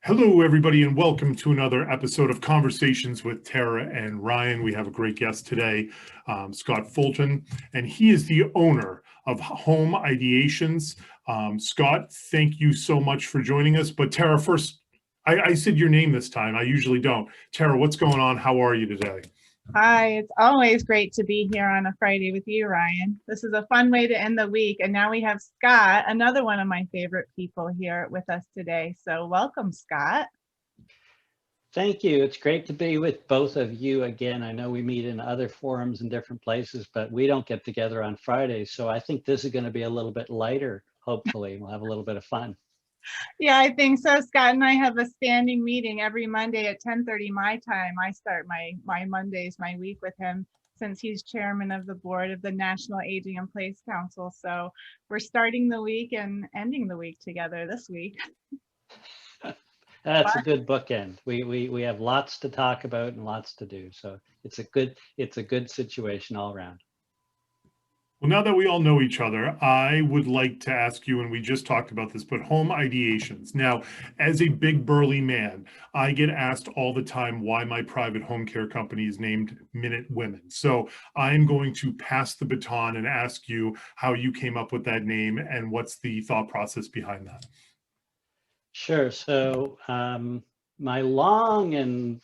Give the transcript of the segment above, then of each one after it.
Hello, everybody, and welcome to another episode of Conversations with Tara and Ryan. We have a great guest today, Scott Fulton, and he is the owner of Home Ideations. Scott, thank you so much for joining us. But Tara, first, I said your name this time. I usually don't. Tara, what's going on? How are you today? Hi, it's always great to be here on a Friday with you, Ryan. This is a fun way to end the week. And now we have Scott, another one of my favorite people here with us today. So welcome, Scott. Thank you. It's great to be with both of you again. I know we meet in other forums in different places, but we don't get together on Fridays. So I think this is going to be a little bit lighter. Hopefully, we'll have a little bit of fun. Yeah, I think so. Scott and I have a standing meeting every Monday at 10:30 my time. I start my Mondays, my week with him since he's chairman of the board of the National Aging in Place Council. So we're starting the week and ending the week together this week. That's a good bookend. We have lots to talk about and lots to do. So it's a good situation all around. Well, now that we all know each other, I would like to ask you, and we just talked about this, but home ideations. Now, as a big burly man, I get asked all the time why my private home care company is named Minute Women. So I'm going to pass the baton and ask you how you came up with that name and what's the thought process behind that. Sure. So my long and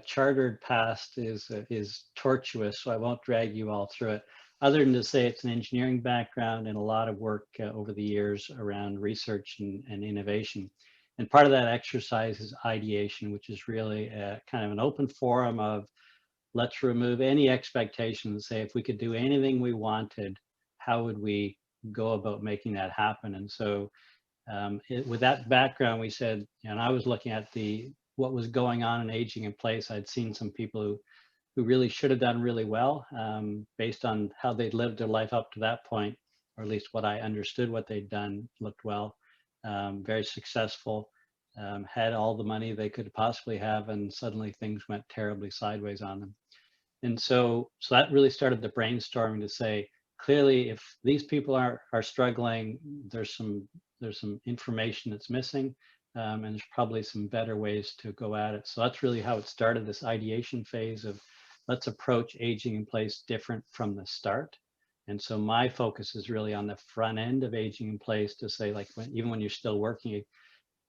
chartered past is tortuous, so I won't drag you all through it. Other than to say it's an engineering background and a lot of work over the years around research and innovation. And part of that exercise is ideation, which is really kind of an open forum of let's remove any expectations, say if we could do anything we wanted, how would we go about making that happen? And so with that background, we said, and I was looking at what was going on in aging in place. I'd seen some people who really should have done really well based on how they'd lived their life up to that point, or at least what I understood what they'd done looked well, very successful, had all the money they could possibly have, and suddenly things went terribly sideways on them. And so that really started the brainstorming to say, clearly, if these people are struggling, there's some information that's missing, and there's probably some better ways to go at it. So that's really how it started, this ideation phase of let's approach aging in place different from the start. And so my focus is really on the front end of aging in place to say, like, even when you're still working,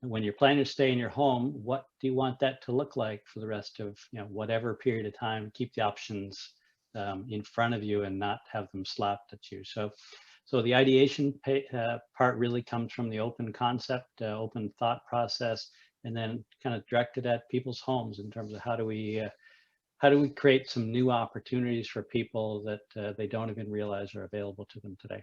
when you're planning to stay in your home, what do you want that to look like for the rest of whatever period of time? Keep the options in front of you and not have them slapped at you. So the ideation part really comes from the open concept, open thought process, and then kind of directed at people's homes in terms of how do we create some new opportunities for people that they don't even realize are available to them today.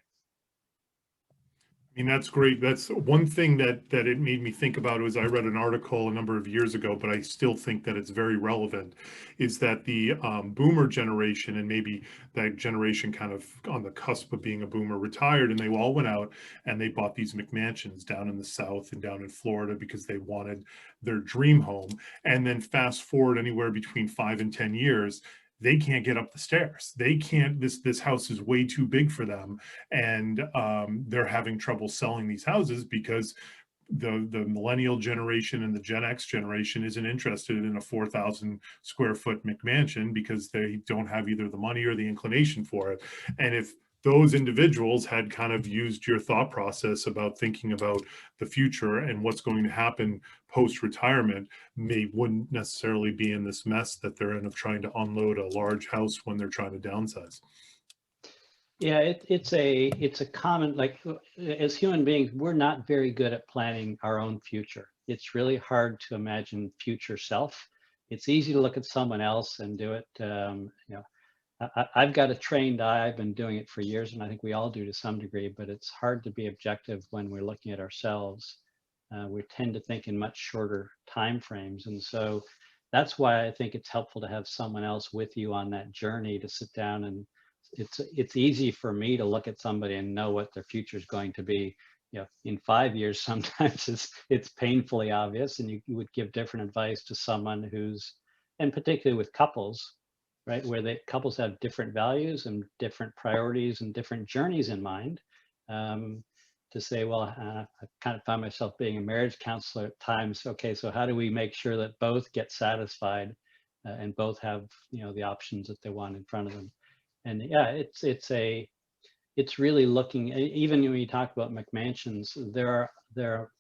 I mean, that's great. That's one thing that it made me think about was I read an article a number of years ago, but I still think that it's very relevant, is that the boomer generation, and maybe that generation kind of on the cusp of being a boomer, retired, and they all went out and they bought these McMansions down in the South and down in Florida because they wanted their dream home. And then fast forward anywhere between 5 and 10 years, they can't get up the stairs. They can't, this house is way too big for them. And they're having trouble selling these houses because the millennial generation and the Gen X generation isn't interested in a 4,000 square foot McMansion because they don't have either the money or the inclination for it. And if those individuals had kind of used your thought process about thinking about the future and what's going to happen post-retirement, wouldn't necessarily be in this mess that they're in of trying to unload a large house when they're trying to downsize. Yeah, it's a common, like, as human beings, we're not very good at planning our own future. It's really hard to imagine future self. It's easy to look at someone else and do it. I've got a trained eye. I've been doing it for years, and I think we all do to some degree, but it's hard to be objective when we're looking at ourselves. We tend to think in much shorter time frames. And so that's why I think it's helpful to have someone else with you on that journey to sit down. And it's easy for me to look at somebody and know what their future is going to be. In 5 years, sometimes it's painfully obvious, and you would give different advice to someone who's, and particularly with couples, right, where couples have different values and different priorities and different journeys in mind. to say, well, I kind of found myself being a marriage counselor at times. Okay, so how do we make sure that both get satisfied and both have, you know, the options that they want in front of them? And yeah, it's really looking, even when you talk about McMansions, there are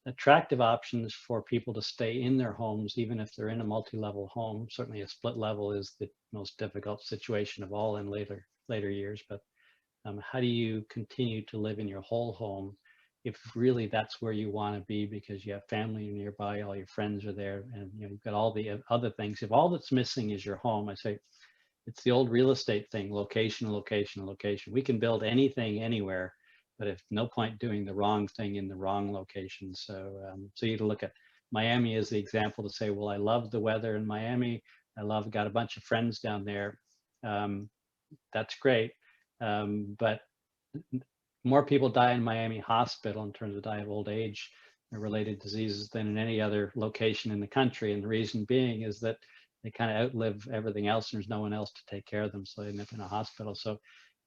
attractive options for people to stay in their homes, even if they're in a multi-level home. Certainly a split level is the most difficult situation of all in later years, but how do you continue to live in your whole home if really that's where you want to be because you have family nearby, all your friends are there, and you know, you've got all the other things. If all that's missing is your home, I say it's the old real estate thing: location, location, location. We can build anything anywhere, but if no point doing the wrong thing in the wrong location. So so you to look at Miami as the example to say, well, I love the weather in Miami, got a bunch of friends down there. That's great. But more people die in Miami Hospital in terms of die of old age or related diseases than in any other location in the country. And the reason being is that they kind of outlive everything else and there's no one else to take care of them. So they end up in a hospital. So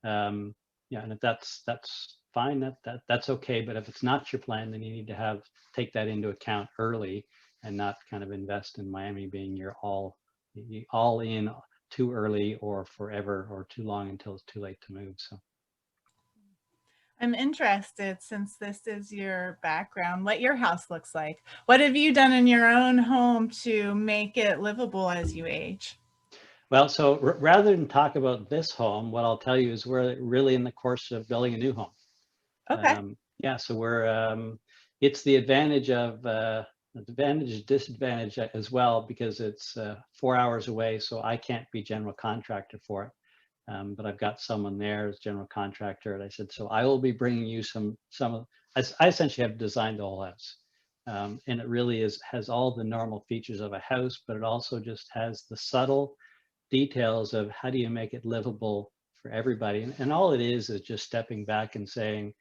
yeah, and if that's fine, that's okay. But if it's not your plan, then you need to take that into account early and not kind of invest in Miami being your all in too early or forever or too long until it's too late to move. So I'm interested, since this is your background, what your house looks like. What have you done in your own home to make it livable as you age? Well, so rather than talk about this home, what I'll tell you is we're really in the course of building a new home. Okay. Yeah, so we're it's the advantage of disadvantage as well, because it's 4 hours away, so I can't be general contractor for it. But I've got someone there as general contractor, and I said, so I will be bringing you some of. I essentially have designed the whole house, and it really has all the normal features of a house, but it also just has the subtle details of how do you make it livable for everybody. And all it is just stepping back and saying,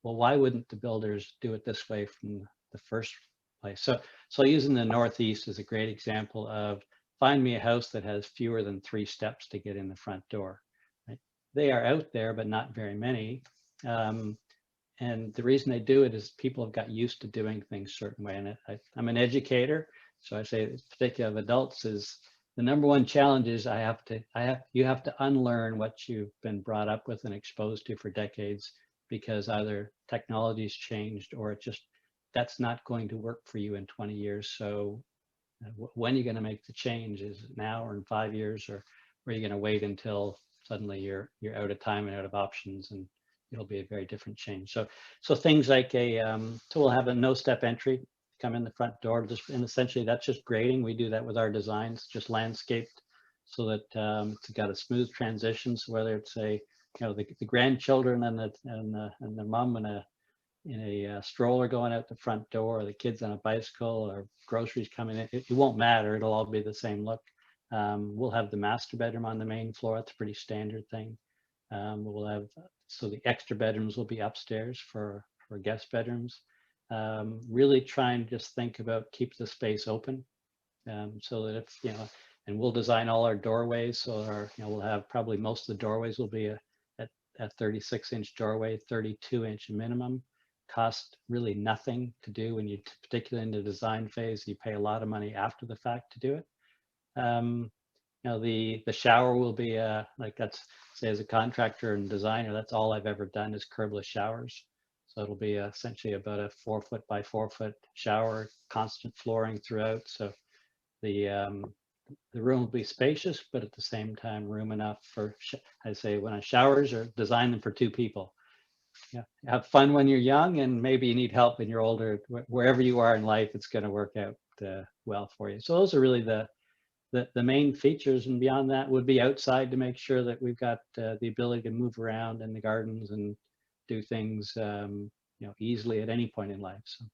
well, why wouldn't the builders do it this way from the first place? So using the Northeast is a great example of find me a house that has fewer than 3 steps to get in the front door. Right? They are out there, but not very many. And the reason they do it is people have got used to doing things a certain way. And I'm an educator, so I say, particularly of adults, is the number one challenge is you have to unlearn what you've been brought up with and exposed to for decades, because either technology's changed or that's not going to work for you in 20 years. So when are you going to make the change? Is it now or in 5 years, or are you going to wait until suddenly you're out of time and out of options, and it'll be a very different change. So things like so we'll have a no-step entry, come in the front door, and essentially that's just grading. We do that with our designs, just landscaped, so that it's got a smooth transition. So whether it's the grandchildren and the mom in a stroller going out the front door, or the kids on a bicycle, or groceries coming in, it won't matter. It'll all be the same look. We'll have the master bedroom on the main floor. It's a pretty standard thing. We'll have, so the extra bedrooms will be upstairs for guest bedrooms. Really try and just think about keep the space open, so that if, and we'll design all our doorways. So we'll have probably most of the doorways will be a 36-inch doorway, 32-inch minimum. Cost really nothing to do when you, particularly in the design phase, you pay a lot of money after the fact to do it. The shower will be like, that's, say, as a contractor and designer, that's all I've ever done is curbless showers. So it'll be essentially about a 4 foot by 4 foot shower, constant flooring throughout. So the room will be spacious, but at the same time, room enough for, I say, when I showers are design them for 2 people. Yeah, have fun when you're young, and maybe you need help when you're older. Wherever you are in life, it's going to work out well for you. So those are really the main features, and beyond that would be outside to make sure that we've got the ability to move around in the gardens and do things easily at any point in life. So.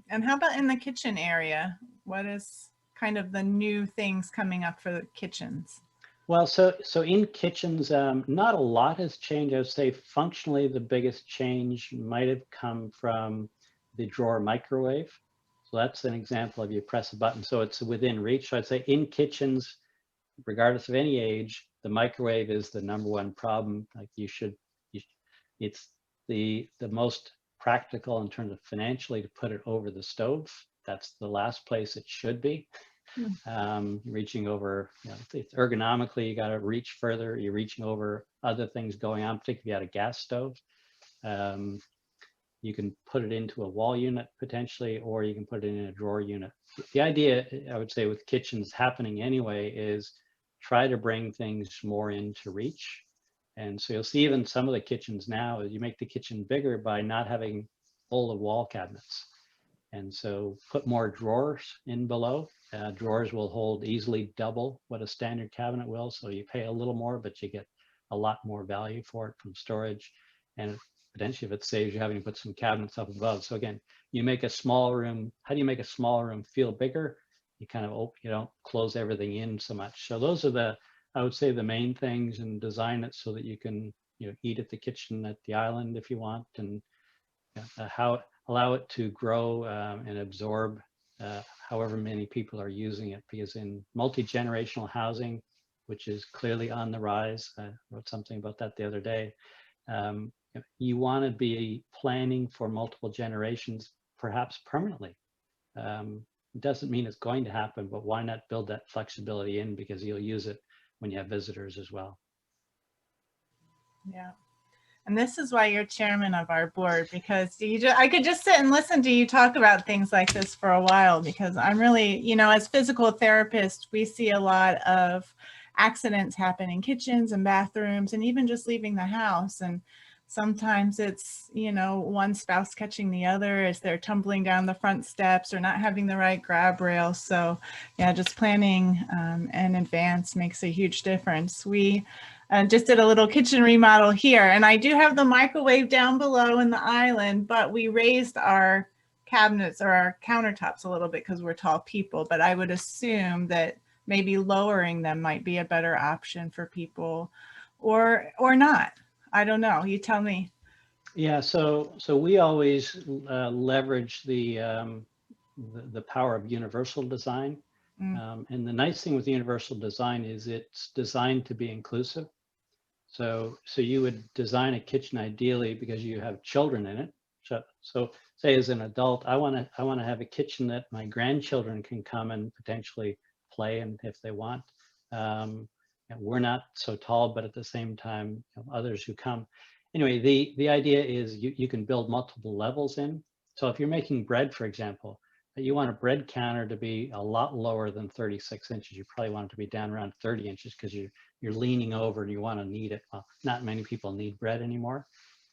And how about in the kitchen area? What is kind of the new things coming up for the kitchens? Well, so in kitchens, not a lot has changed. I would say functionally the biggest change might have come from the drawer microwave. So that's an example of you press a button, so it's within reach. So I'd say in kitchens, regardless of any age, the microwave is the #1 problem. Like it's the most practical in terms of financially to put it over the stove. That's the last place it should be. Reaching over, it's ergonomically, you got to reach further. You're reaching over other things going on, particularly if you had a gas stove. You can put it into a wall unit potentially, or you can put it in a drawer unit. The idea, I would say, with kitchens happening anyway, is try to bring things more into reach. And so you'll see even some of the kitchens now, you make the kitchen bigger by not having full of wall cabinets. And so put more drawers in below. Drawers will hold easily double what a standard cabinet will. So you pay a little more, but you get a lot more value for it from storage. And potentially if it saves you having to put some cabinets up above. So again, you make a small room. How do you make a small room feel bigger? You kind of you don't close everything in so much. So those are I would say the main things, and design it so that you can eat at the kitchen at the island if you want, and allow it to grow and absorb however many people are using it. Because in multi-generational housing, which is clearly on the rise, I wrote something about that the other day, you want to be planning for multiple generations, perhaps permanently. It doesn't mean it's going to happen, but why not build that flexibility in, because you'll use it when you have visitors as well. Yeah. And this is why you're chairman of our board, because I could just sit and listen to you talk about things like this for a while, because I'm really, as physical therapists, we see a lot of accidents happen in kitchens and bathrooms, and even just leaving the house. And sometimes it's, one spouse catching the other as they're tumbling down the front steps or not having the right grab rail. So yeah, just planning in advance makes a huge difference. We just did a little kitchen remodel here, and I do have the microwave down below in the island, but we raised our cabinets or our countertops a little bit because we're tall people, but I would assume that maybe lowering them might be a better option for people, or not. I don't know. You tell me. Yeah. So we always leverage the power of universal design. And the nice thing with universal design is it's designed to be inclusive. So you would design a kitchen ideally because you have children in it. So say as an adult, I want to have a kitchen that my grandchildren can come and potentially play in if they want. We're not so tall, but at the same time, others who come. Anyway, the idea is you can build multiple levels in. So if you're making bread, for example, you want a bread counter to be a lot lower than 36 inches. You probably want it to be down around 30 inches because you're leaning over and you want to knead it. Well, not many people knead bread anymore,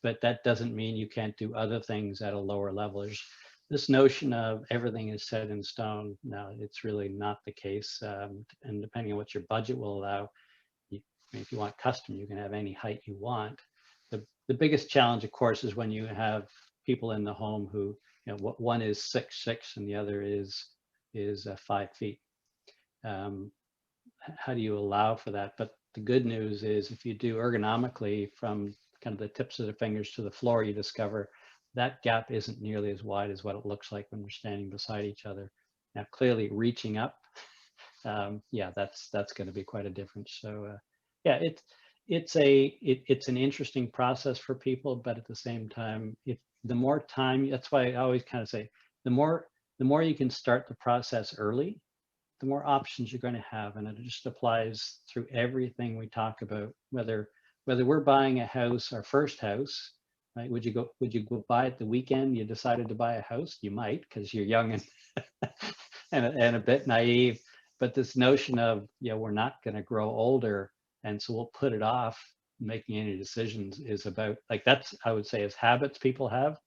but that doesn't mean you can't do other things at a lower level. There's this notion of everything is set in stone. No, it's really not the case. And depending on what your budget will allow, if you want custom, you can have any height you want. The biggest challenge, of course, is when you have people in the home who, one is 6'6" and the other is 5 feet. How do you allow for that? But the good news is if you do ergonomically from kind of the tips of the fingers to the floor, you discover that gap isn't nearly as wide as what it looks like when we're standing beside each other. Now, clearly reaching up, yeah, that's going to be quite a difference. So yeah, it's an interesting process for people, but at the same time, the more time, that's why I always kind of say, the more you can start the process early, the more options you're going to have. And it just applies through everything we talk about, whether we're buying a house, our first house, right? Would you go buy it the weekend you decided to buy a house? You might, because you're young and and a bit naive. But this notion of, we're not going to grow older, and so we'll put it off making any decisions is about, like, that's, I would say, as habits people have,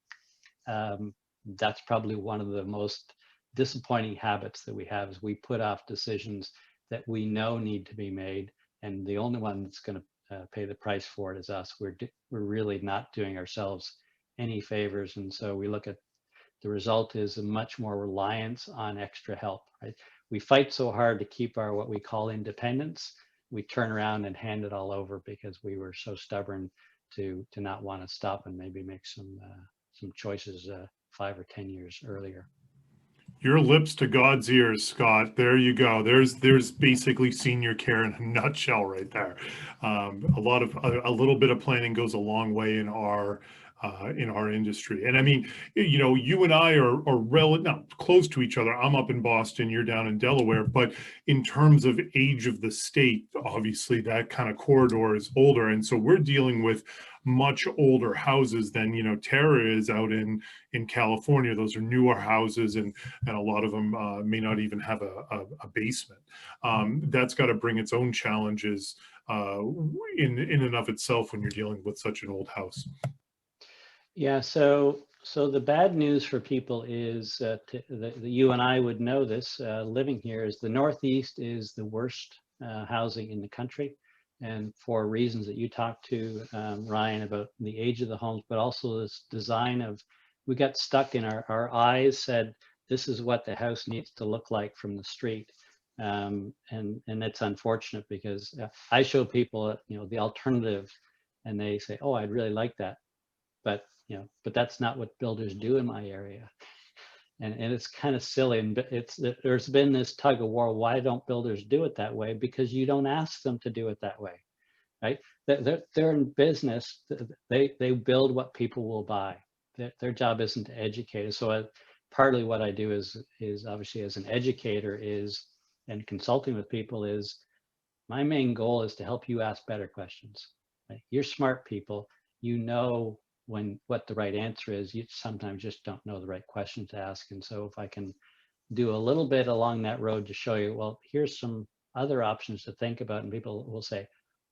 that's probably one of the most disappointing habits that we have, is we put off decisions that we know need to be made, and the only one that's going to pay the price for it is us. We're really not doing ourselves any favors, and so we look at the result is a much more reliance on extra help, right? We fight so hard to keep our what we call independence. We turn around and hand it all over because we were so stubborn to not want to stop and maybe make some choices 5 or 10 years earlier. Your lips to God's ears, Scott. There you go. There's basically senior care in a nutshell right there. A little bit of planning goes a long way in our in our industry. And I mean, you know, you and I are not close to each other. I'm up in Boston, you're down in Delaware, but in terms of age of the state, obviously that kind of corridor is older. And so we're dealing with much older houses than, you know, Tara is out in California. Those are newer houses, and a lot of them may not even have a basement. That's got to bring its own challenges in and of itself when you're dealing with such an old house. Yeah, so the bad news for people is that you and I would know this living here, is the Northeast is the worst housing in the country, and for reasons that you talked to Ryan about the age of the homes, but also this design of, we got stuck in our eyes said this is what the house needs to look like from the street. And it's unfortunate because I show people, you know, the alternative, and they say, oh, I'd really like that, but you know, but that's not what builders do in my area. And it's kind of silly, and there's been this tug of war. Why don't builders do it that way? Because you don't ask them to do it that way, right? They're in business. They build what people will buy. Their job isn't to educate. So partly what I do is obviously as an educator and consulting with people is, my main goal is to help you ask better questions. Right? You're smart people. You know what the right answer is. You sometimes just don't know the right question to ask. And so if I can do a little bit along that road to show you, well, here's some other options to think about, and people will say,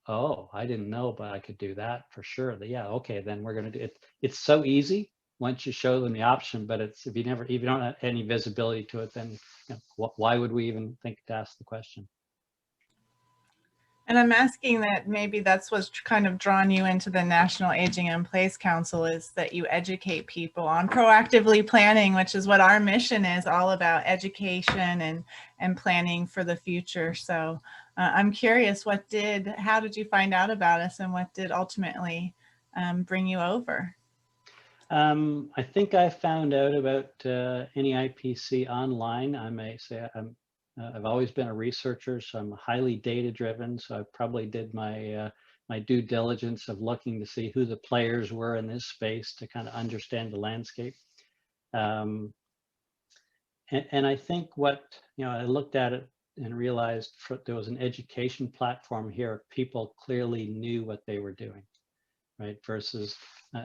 oh, I didn't know, but I could do that for sure. Yeah, okay, then we're going to do it. It's so easy once you show them the option, but it's if you don't have any visibility to it, then you know, why would we even think to ask the question? And I'm asking that maybe that's what's kind of drawn you into the National Aging in Place Council, is that you educate people on proactively planning, which is what our mission is all about, education and planning for the future. So I'm curious, how did you find out about us, and what did ultimately bring you over? I think I found out about NAIPC online. I may say I've always been a researcher, so I'm highly data driven. So I probably did my my due diligence of looking to see who the players were in this space to kind of understand the landscape. And I think I looked at it and realized there was an education platform here. People clearly knew what they were doing, right? Versus,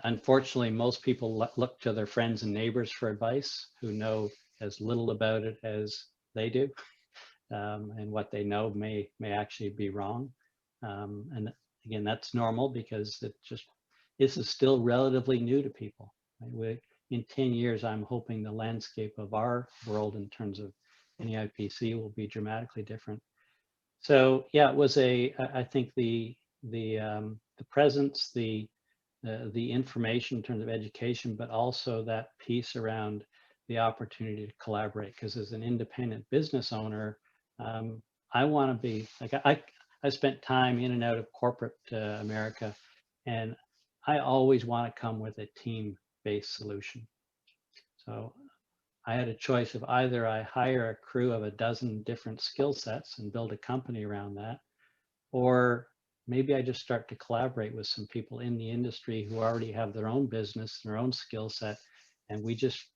unfortunately, most people look to their friends and neighbors for advice who know as little about it as they do. And what they know may actually be wrong. And again, that's normal because this is still relatively new to people. Right? In 10 years, I'm hoping the landscape of our world in terms of NAIPC will be dramatically different. So yeah, it was I think the presence, the information in terms of education, but also that piece around the opportunity to collaborate. Because as an independent business owner, I want to be like, I spent time in and out of corporate America, and I always want to come with a team-based solution. So I had a choice of either I hire a crew of a dozen different skill sets and build a company around that, or maybe I just start to collaborate with some people in the industry who already have their own business, their own skill set, and we just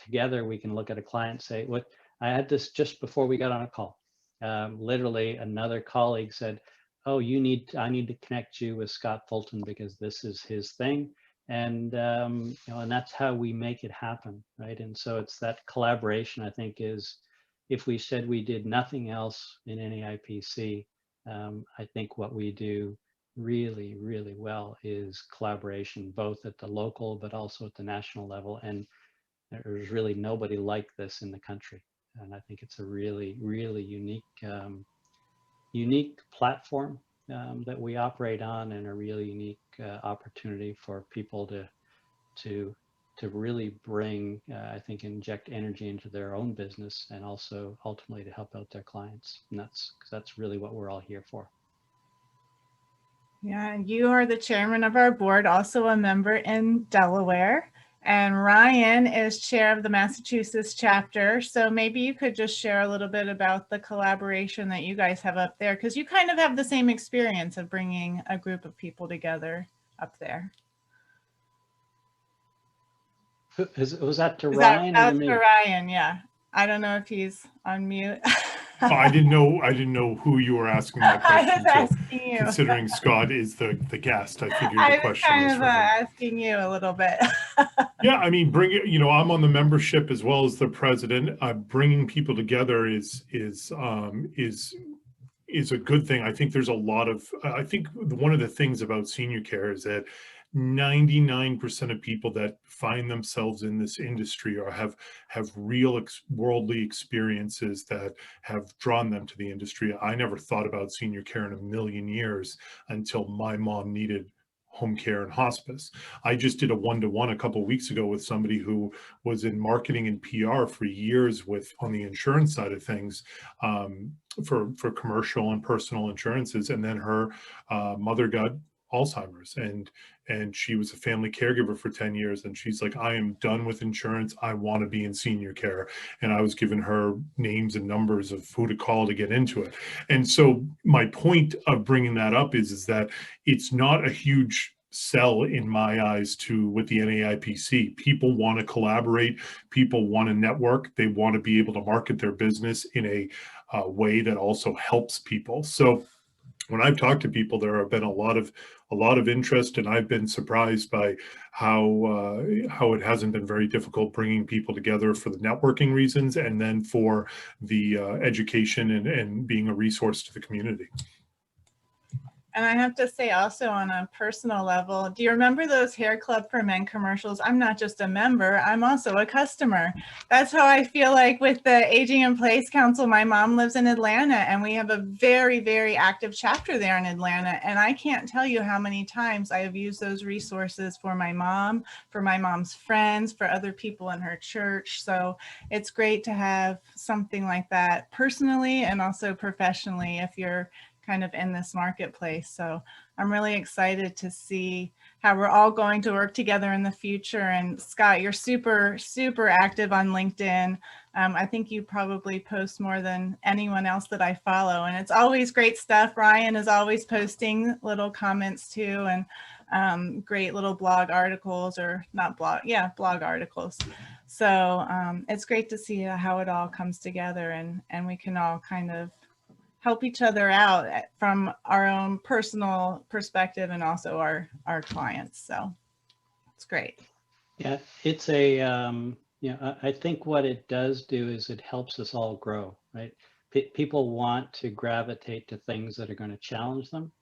together we can look at a client and say, "What I had this just before we got on a call." Literally, another colleague said, "Oh, I need to connect you with Scott Fulton because this is his thing," and and that's how we make it happen, right? And so it's that collaboration. I think is, if we said we did nothing else in NAIPC. I think what we do really, really well is collaboration, both at the local, but also at the national level. And there's really nobody like this in the country. And I think it's a really, really unique platform that we operate on, and a really unique opportunity for people to really bring, I think, inject energy into their own business, and also ultimately to help out their clients. And that's really what we're all here for. Yeah, and you are the chairman of our board, also a member in Delaware. And Ryan is chair of the Massachusetts chapter. So maybe you could just share a little bit about the collaboration that you guys have up there, because you kind of have the same experience of bringing a group of people together up there. Was that to Is that Ryan or that's to for me? Ryan? Yeah. I don't know if he's on mute. Oh, I didn't know who you were asking that I was question to. asking you. Considering Scott is the guest, I figured the I was question kind was of for him. asking you a little bit. Yeah, I mean, bring it. I'm on the membership as well as the president. Bringing people together is a good thing. I think there's a lot of. I think one of the things about senior care is that 99% of people that find themselves in this industry or have real worldly experiences that have drawn them to the industry. I never thought about senior care in a million years until my mom needed home care and hospice. I just did a one-to-one a couple of weeks ago with somebody who was in marketing and PR for years with on the insurance side of things, for commercial and personal insurances, and then her mother got Alzheimer's, and she was a family caregiver for 10 years, and she's like, I am done with insurance, I want to be in senior care. And I was giving her names and numbers of who to call to get into it. And so my point of bringing that up is that it's not a huge sell in my eyes to with the NAIPC. People want to collaborate, people want to network, they want to be able to market their business in a way that also helps people. So when I've talked to people, there have been a lot of interest, and I've been surprised by how it hasn't been very difficult bringing people together for the networking reasons, and then for the education and being a resource to the community. And I have to say also on a personal level, do you remember those Hair Club for Men commercials? I'm not just a member, I'm also a customer. That's how I feel like with the Aging in Place Council. My mom lives in Atlanta, and we have a very, very active chapter there in Atlanta. And I can't tell you how many times I have used those resources for my mom, for my mom's friends, for other people in her church. So it's great to have something like that personally and also professionally if you're kind of in this marketplace. So I'm really excited to see how we're all going to work together in the future. And Scott, you're super, super active on LinkedIn. I think you probably post more than anyone else that I follow, and it's always great stuff. Ryan is always posting little comments too, and great little blog articles, or not blog, yeah, blog articles. So it's great to see how it all comes together, and we can all kind of help each other out from our own personal perspective and also our clients. So it's great. Yeah, it's a, I think what it does do is it helps us all grow, right? People want to gravitate to things that are going to challenge them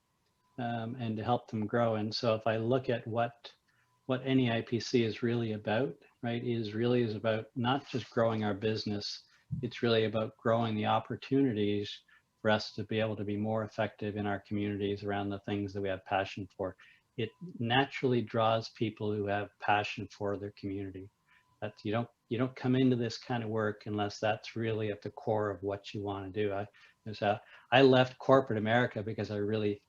and to help them grow. And so if I look at what NAIPC is really about, right, is about not just growing our business, it's really about growing the opportunities for us to be able to be more effective in our communities around the things that we have passion for. It naturally draws people who have passion for their community. That you don't come into this kind of work unless that's really at the core of what you want to do. I left corporate America because I really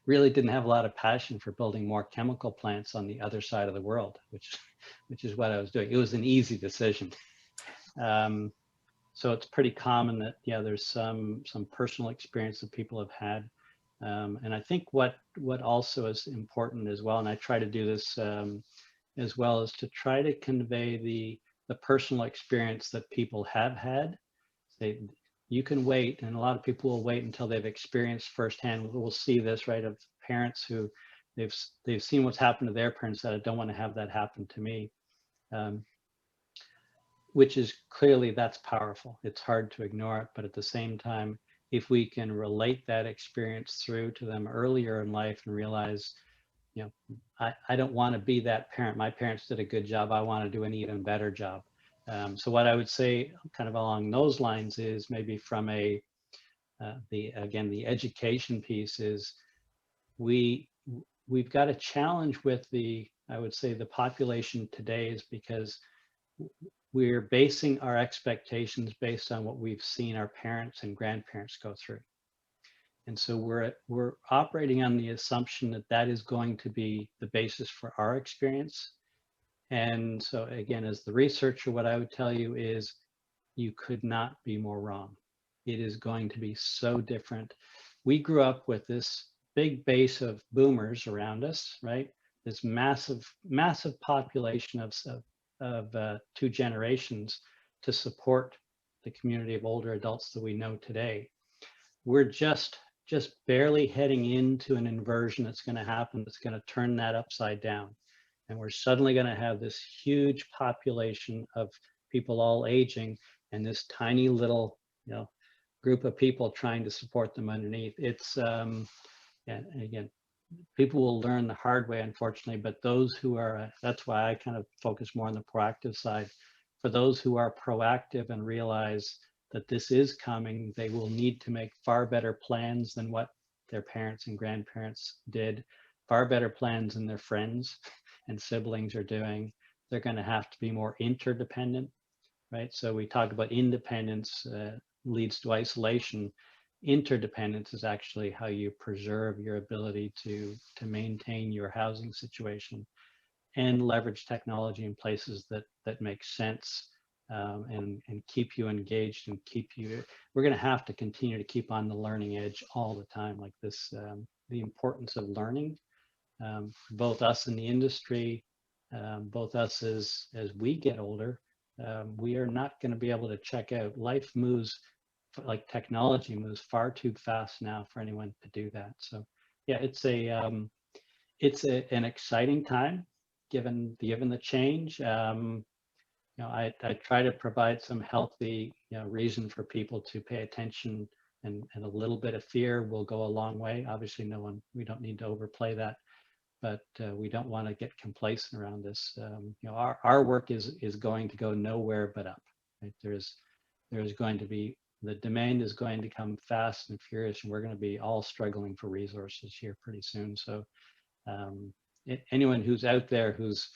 didn't have a lot of passion for building more chemical plants on the other side of the world, which is what I was doing. It was an easy decision. So it's pretty common that, yeah, there's some personal experience that people have had. And I think what also is important as well, and I try to do this as well, is to try to convey the personal experience that people have had. You can wait, and a lot of people will wait until they've experienced firsthand. We'll see this, right, of parents who they've seen what's happened to their parents, that I don't want to have that happen to me. Which is clearly, that's powerful. It's hard to ignore it, but at the same time, if we can relate that experience through to them earlier in life and realize, I don't want to be that parent. My parents did a good job. I want to do an even better job. So what I would say kind of along those lines is maybe from the education piece is we've got a challenge with I would say the population today, is because we're basing our expectations based on what we've seen our parents and grandparents go through. And so we're operating on the assumption that that is going to be the basis for our experience. And so again, as the researcher, what I would tell you is you could not be more wrong. It is going to be so different. We grew up with this big base of boomers around us, right? This massive population of two generations to support the community of older adults that we know today. We're just barely heading into an inversion that's going to happen, that's going to turn that upside down. And we're suddenly going to have this huge population of people all aging, and this tiny little, group of people trying to support them underneath. It's, and again, people will learn the hard way, unfortunately, but those who are, that's why I kind of focus more on the proactive side. For those who are proactive and realize that this is coming, they will need to make far better plans than what their parents and grandparents did, far better plans than their friends and siblings are doing. They're going to have to be more interdependent, right? So we talk about independence leads to isolation. Interdependence is actually how you preserve your ability to maintain your housing situation and leverage technology in places that make sense, and keep you engaged and keep you. We're going to have to continue to keep on the learning edge all the time, like this. The importance of learning, both us in the industry, both us as we get older. We are not going to be able to check out. Life moves, like technology moves far too fast now for anyone to do that. So yeah, it's an exciting time given the change. I try to provide some healthy reason for people to pay attention, and a little bit of fear will go a long way. Obviously, we don't need to overplay that, but we don't want to get complacent around this. Our work is going to go nowhere but up. Right? There's going to be, the demand is going to come fast and furious, and we're going to be all struggling for resources here pretty soon. So anyone who's out there who's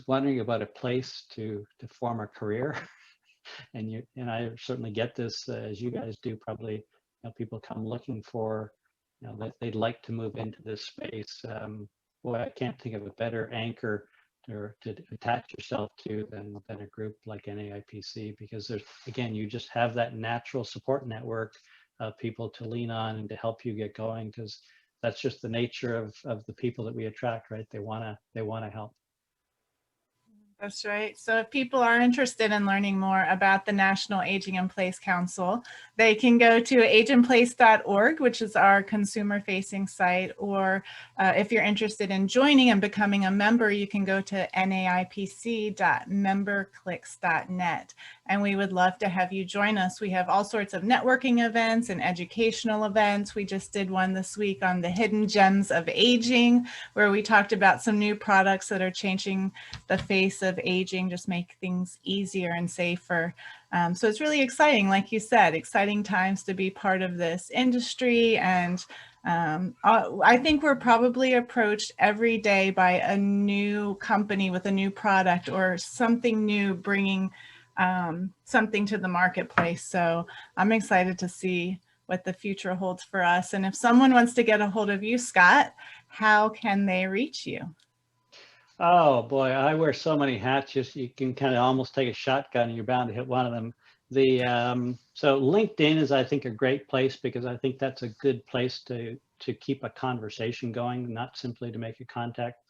wondering about a place to form a career, and I certainly get this, as you guys do probably, people come looking for, that they'd like to move into this space. Boy, I can't think of a better anchor to attach yourself to than a group like NAIPC, because there's, again, you just have that natural support network of people to lean on and to help you get going, because that's just the nature of the people that we attract, right? They want to help. That's right. So if people are interested in learning more about the National Aging in Place Council, they can go to ageinplace.org, which is our consumer-facing site, or if you're interested in joining and becoming a member, you can go to naipc.memberclicks.net. And we would love to have you join us. We have all sorts of networking events and educational events. We just did one this week on the hidden gems of aging, where we talked about some new products that are changing the face of aging, just make things easier and safer. So it's really exciting, like you said, exciting times to be part of this industry. And I think we're probably approached every day by a new company with a new product or something new bringing something to the marketplace. So I'm excited to see what the future holds for us. And if someone wants to get a hold of you, Scott, how can they reach you? Oh boy, I wear so many hats. Just you can kind of almost take a shotgun and you're bound to hit one of them. So LinkedIn is, I think, a great place, because I think that's a good place to keep a conversation going, not simply to make a contact.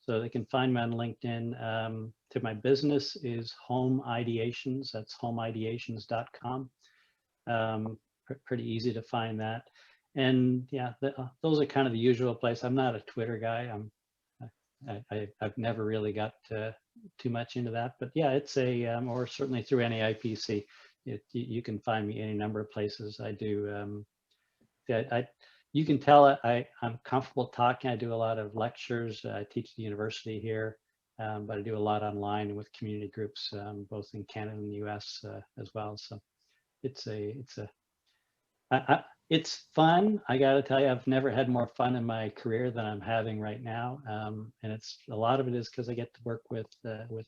So they can find me on LinkedIn. To my business is Home Ideations. That's homeideations.com. Pretty easy to find that. And yeah, those are kind of the usual place. I'm not a Twitter guy. I've never really got too much into that, but yeah, it's or certainly through NAIPC, you can find me any number of places. I do, you can tell I'm comfortable talking. I do a lot of lectures. I teach at the university here, but I do a lot online with community groups, both in Canada and the US as well. So it's fun. I got to tell you, I've never had more fun in my career than I'm having right now. And it's a lot of it is because I get to work with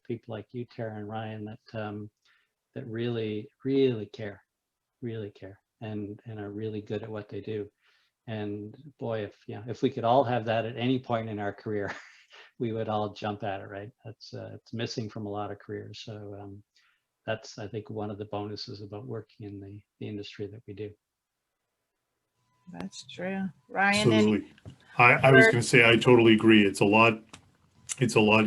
people like you, Tara and Ryan, that really, really care, and are really good at what they do. And boy, if we could all have that at any point in our career, we would all jump at it, right? It's missing from a lot of careers. So that's, I think, one of the bonuses about working in the industry that we do. That's true. Ryan, absolutely. I was going to say, I totally agree. It's a lot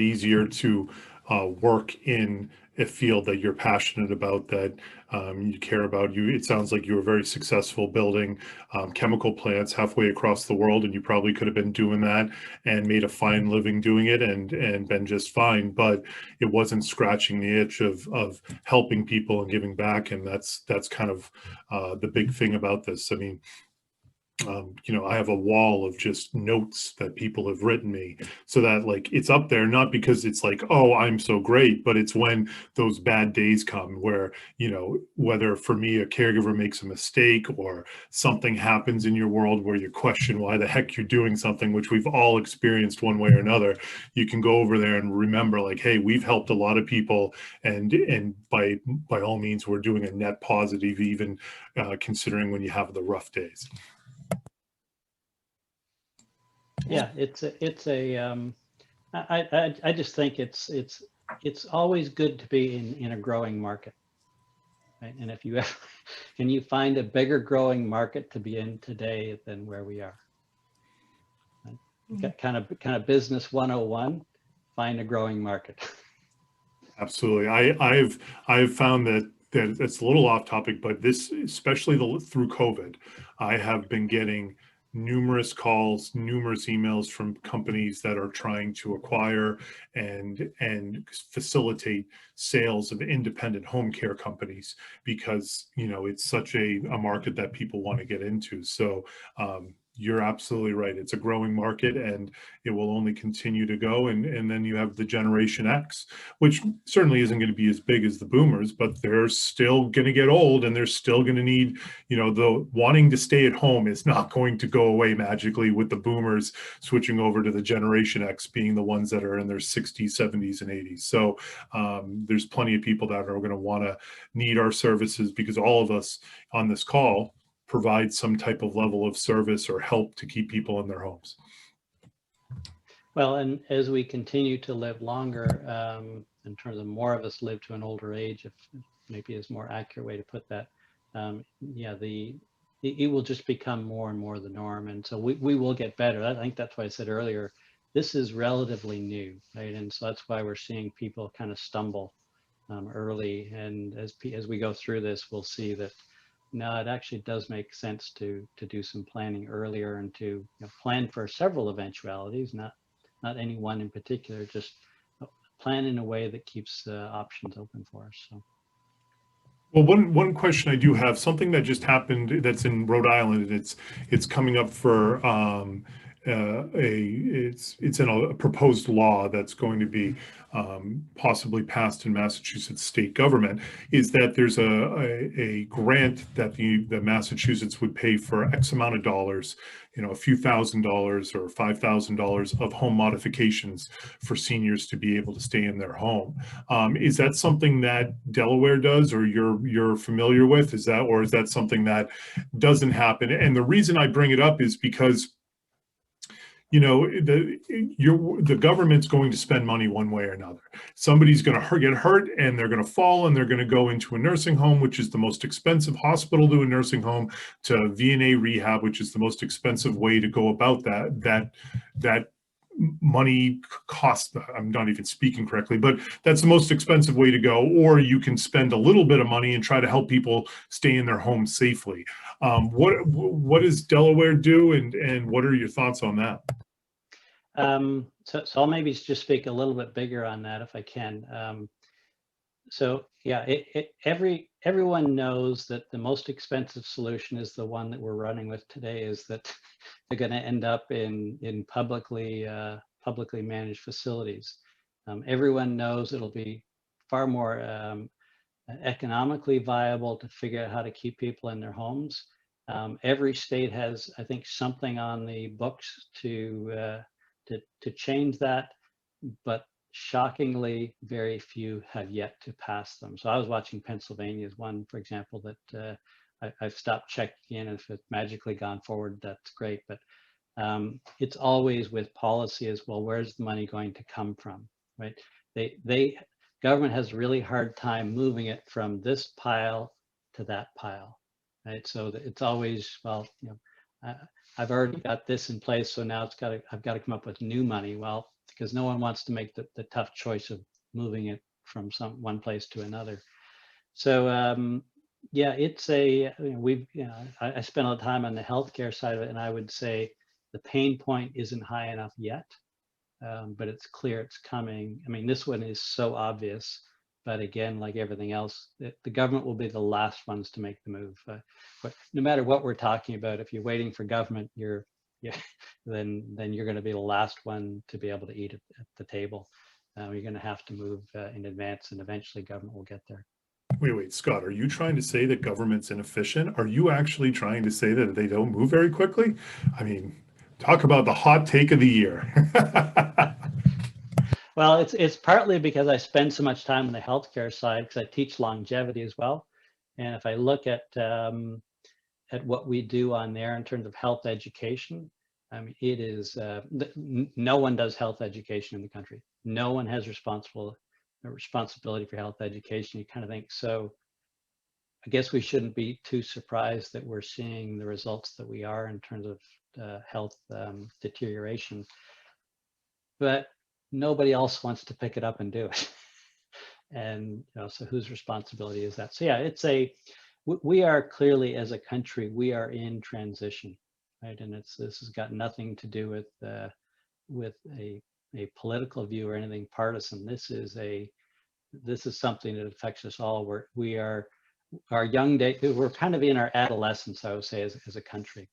easier to work in a field that you're passionate about, that you care about. It sounds like you were very successful building chemical plants halfway across the world, and you probably could have been doing that and made a fine living doing it and been just fine, but it wasn't scratching the itch of helping people and giving back. And that's kind of the big thing about this. I mean, I have a wall of just notes that people have written me, so that like it's up there, not because it's like, oh, I'm so great, but it's when those bad days come where, whether for me, a caregiver makes a mistake or something happens in your world where you question why the heck you're doing something, which we've all experienced one way or another. You can go over there and remember like, hey, we've helped a lot of people, and by all means, we're doing a net positive, even considering when you have the rough days. Yeah, I just think it's always good to be in a growing market, right? And if you ever, can you find a bigger growing market to be in today than where we are? Right? Kind of business 101, find a growing market. Absolutely. I've found that it's a little off topic, but this, especially through COVID, I have been getting numerous calls, numerous emails from companies that are trying to acquire and facilitate sales of independent home care companies, because it's such a market that people want to get into. So you're absolutely right. It's a growing market, and it will only continue to go. And then you have the Generation X, which certainly isn't going to be as big as the boomers, but they're still going to get old, and they're still going to need, the wanting to stay at home is not going to go away magically with the boomers switching over to the Generation X being the ones that are in their 60s, 70s, and 80s. So there's plenty of people that are going to want to need our services, because all of us on this call provide some type of level of service or help to keep people in their homes. Well, and as we continue to live longer, in terms of more of us live to an older age, if maybe is more accurate way to put that, yeah, it will just become more and more the norm. And so we will get better. I think that's why I said earlier, this is relatively new, right? And so that's why we're seeing people kind of stumble early. And as we go through this, we'll see that no, it actually does make sense to do some planning earlier, and to plan for several eventualities, not any one in particular, just plan in a way that keeps options open for us. So. Well, one question I do have, something that just happened that's in Rhode Island, and it's coming up for it's in a proposed law that's going to be possibly passed in Massachusetts state government, is that there's a grant that the Massachusetts would pay for X amount of dollars, a few $1,000s or $5,000 of home modifications for seniors to be able to stay in their home. Is that something that Delaware does, or you're familiar with? Is that something that doesn't happen? And the reason I bring it up is because the government's going to spend money one way or another. Somebody's going to get hurt, and they're going to fall, and they're going to go into a nursing home, which is the most expensive hospital to a nursing home, to V&A rehab, which is the most expensive way to go about that money cost. I'm not even speaking correctly, but that's the most expensive way to go. Or you can spend a little bit of money and try to help people stay in their home safely. What does Delaware do, and what are your thoughts on that? So I'll maybe just speak a little bit bigger on that if I can. So yeah, everyone knows that the most expensive solution is the one that we're running with today, is that they're going to end up in publicly managed facilities. Everyone knows it'll be far more economically viable to figure out how to keep people in their homes. Every state has, I think, something on the books to change that, but shockingly, very few have yet to pass them. So I was watching Pennsylvania's one, for example, that I've stopped checking in. If it's magically gone forward, that's great. But it's always with policy as well. Where's the money going to come from, right? Government has a really hard time moving it from this pile to that pile, right? So it's always, well, I've already got this in place, so now I've got to come up with new money. Well, because no one wants to make the tough choice of moving it from one place to another. So yeah, it's a, I spent a lot of time on the healthcare side of it, and I would say the pain point isn't high enough yet, but it's clear it's coming. I mean, this one is so obvious, but again, like everything else, the government will be the last ones to make the move. But no matter what we're talking about, if you're waiting for government, then you're going to be the last one to be able to eat at the table. You're going to have to move in advance, and eventually government will get there. Wait, Scott, are you trying to say that government's inefficient? Are you actually trying to say that they don't move very quickly? I mean, talk about the hot take of the year. Well, it's partly because I spend so much time on the healthcare side, because I teach longevity as well. And if I look at what we do on there in terms of health education, I mean, it is no one does health education in the country. No one has responsibility for health education. You kind of think, so I guess we shouldn't be too surprised that we're seeing the results that we are in terms of health deterioration. But nobody else wants to pick it up and do it. And so whose responsibility is that? So yeah, we are clearly, as a country, we are in transition, right? And this has got nothing to do with a political view or anything partisan. This is something that affects us all. Our young day, we're kind of in our adolescence, I would say, as a country.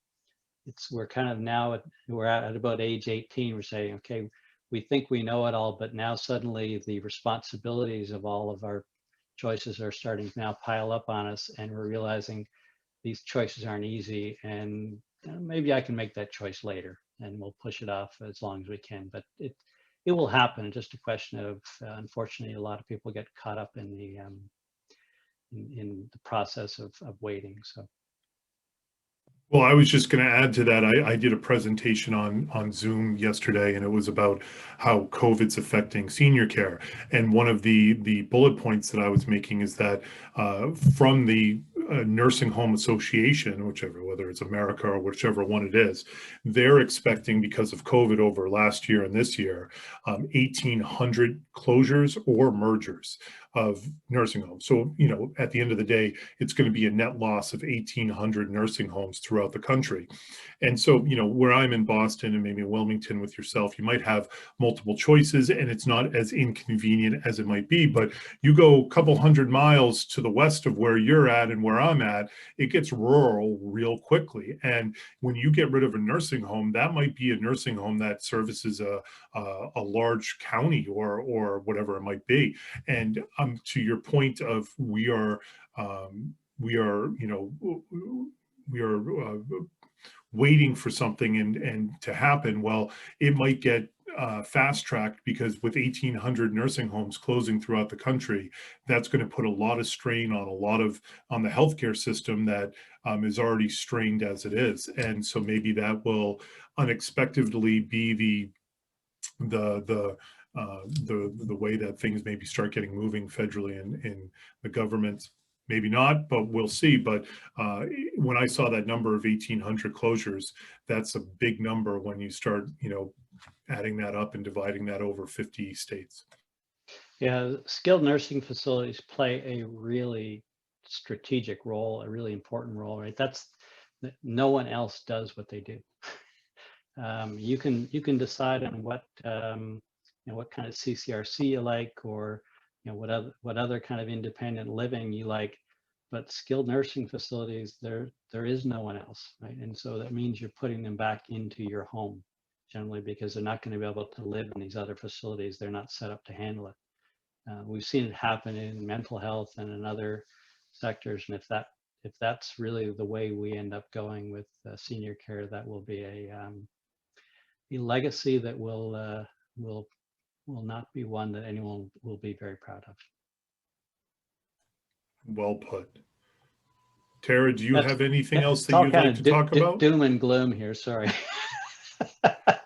We're kind of now we're at about age 18. We're saying, okay, we think we know it all, but now suddenly the responsibilities of all of our choices are starting to now pile up on us, and we're realizing these choices aren't easy, and maybe I can make that choice later, and we'll push it off as long as we can. But it will happen. It's just a question of, unfortunately, a lot of people get caught up in the process of waiting. So. Well, I was just going to add to that. I did a presentation on Zoom yesterday, and it was about how COVID's affecting senior care. And one of the bullet points that I was making is that from the Nursing Home Association, whether it's America or whichever one it is, they're expecting, because of COVID over last year and this year, 1,800 closures or mergers of nursing homes. So, at the end of the day, it's going to be a net loss of 1,800 nursing homes throughout the country. And so, where I'm in Boston and maybe in Wilmington with yourself, you might have multiple choices, and it's not as inconvenient as it might be. But you go a couple hundred miles to the west of where you're at and where I'm at, it gets rural real quickly. And when you get rid of a nursing home, that might be a nursing home that services a large county or whatever it might be. And to your point of we are waiting for something and to happen. Well, it might get fast-tracked, because with 1,800 nursing homes closing throughout the country, that's going to put a lot of strain on the healthcare system that is already strained as it is. And so maybe that will unexpectedly be the way that things maybe start getting moving federally in the government. Maybe not, but we'll see. But when I saw that number of 1,800 closures, that's a big number when you start, adding that up and dividing that over 50 states. Yeah, skilled nursing facilities play a really strategic role, a really important role, right? No one else does what they do. You can decide on what what kind of CCRC you like, or what other kind of independent living you like, but skilled nursing facilities, there is no one else, right? And so that means you're putting them back into your home generally, because they're not going to be able to live in these other facilities. They're not set up to handle it. We've seen it happen in mental health and in other sectors, and if that's really the way we end up going with senior care, that will be a legacy that will not be one that anyone will be very proud of. Well put. Tara, do you have anything else that you'd like to talk about? Doom and gloom here, sorry.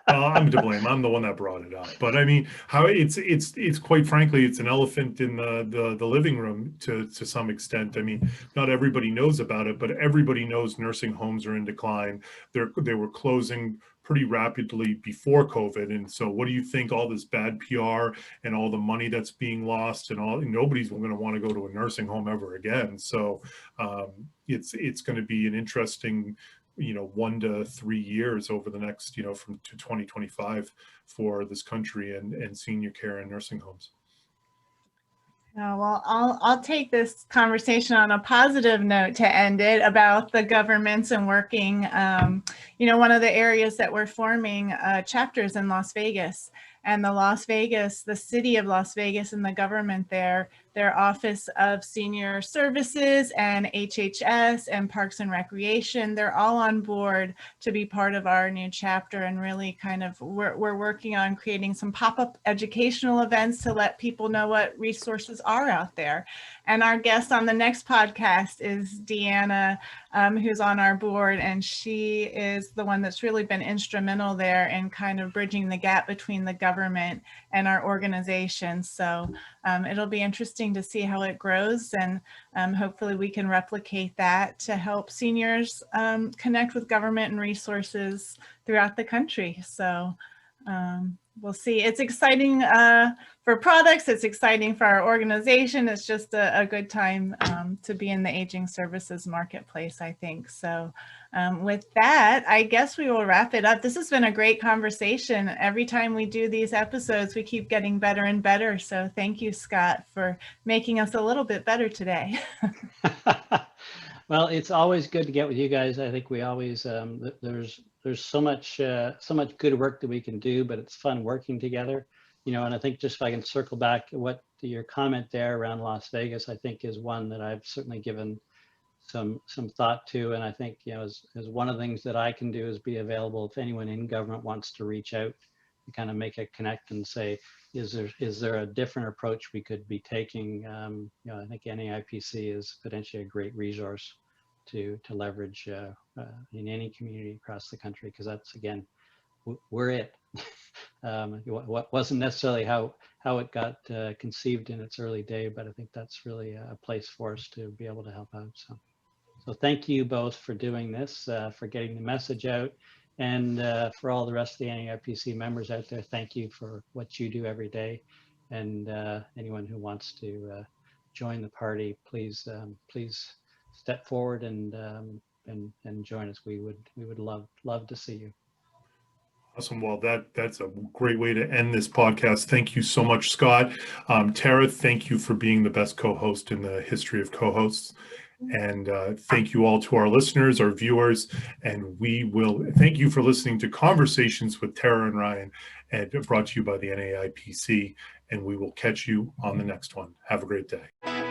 I'm to blame. I'm the one that brought it up. But I mean, how it's quite frankly, it's an elephant in the living room to some extent. I mean, not everybody knows about it, but everybody knows nursing homes are in decline. They were closing pretty rapidly before COVID. And so what do you think, all this bad PR and all the money that's being lost and nobody's going to want to go to a nursing home ever again. So it's going to be an interesting 1 to 3 years over the next, from to 2025 for this country and senior care and nursing homes. Well, I'll take this conversation on a positive note to end it about the governments and working. One of the areas that we're forming chapters in Las Vegas, and the city of Las Vegas and the government there, their Office of Senior Services and HHS and Parks and Recreation, they're all on board to be part of our new chapter, and really kind of we're working on creating some pop-up educational events to let people know what resources are out there. And our guest on the next podcast is Deanna, who's on our board, and she is the one that's really been instrumental there in kind of bridging the gap between the government and our organization. So it'll be interesting to see how it grows, and hopefully we can replicate that to help seniors connect with government and resources throughout the country. So we'll see. It's exciting for products. It's exciting for our organization. It's just a good time to be in the aging services marketplace, I think. So with that, I guess we will wrap it up. This has been a great conversation. Every time we do these episodes, we keep getting better and better. So thank you, Scott, for making us a little bit better today. Well, it's always good to get with you guys. I think we always, there's so much good work that we can do, but it's fun working together, and I think just if I can circle back what your comment there around Las Vegas, I think is one that I've certainly given some thought to. And I think, as one of the things that I can do is be available if anyone in government wants to reach out and kind of make a connect and say, is there a different approach we could be taking? I think NAIPC is potentially a great resource to leverage in any community across the country, because that's, again, we're it. What wasn't necessarily how it got conceived in its early day, but I think that's really a place for us to be able to help out. So thank you both for doing this, for getting the message out, and for all the rest of the NAIPC members out there. Thank you for what you do every day, and anyone who wants to join the party, please step forward and join us. We would love to see you. Awesome. Well, that's a great way to end this podcast. Thank you so much, Scott. Tara, thank you for being the best co-host in the history of co-hosts. And thank you all to our listeners, our viewers, and we will thank you for listening to Conversations with Tara and Ryan, and brought to you by the NAIPC. And we will catch you on the next one. Have a great day.